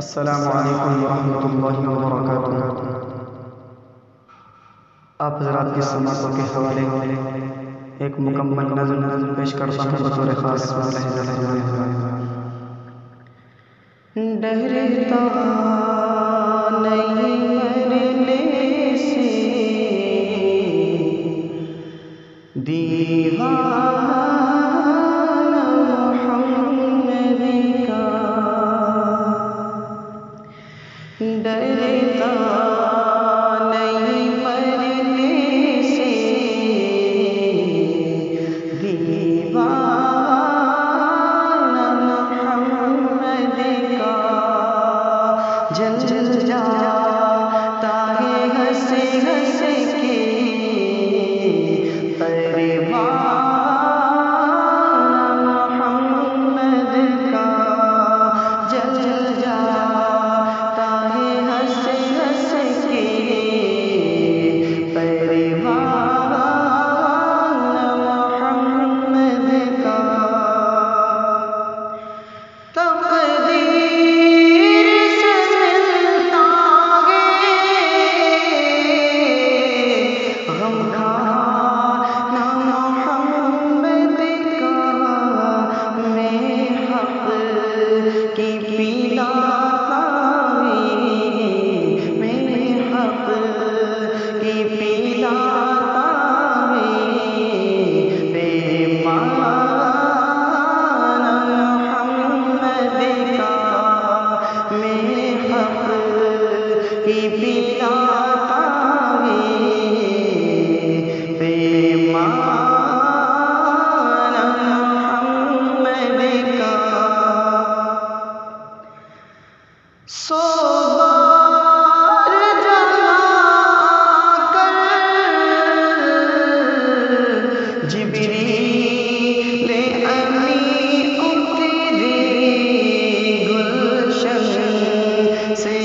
السلام علیکم ورحمۃ اللہ وبرکاتہ۔ آپ حضرات کی سماعتوں کے حوالے ایک مکمل نظم پیش کرتا ہوں بطور خاص۔ ڈرتا نہیں مرنے سے دیوانہ محمد کا، ڈرتا نہیں مرنے سے دیوانہ محمد کا، جل جاتا ہے ہنس ہنس کے پروانہ محمد کا، جل جاتا ہے ہنس ہنس کے پروانہ محمد کا۔ سو بار جلا کر جبریل امی اترے گلشن سے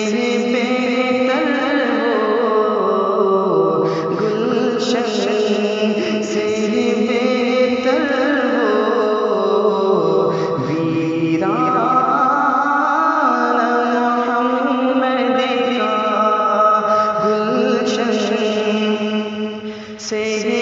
بہتر وہ، گلشن سے بہتر وہ ویران سے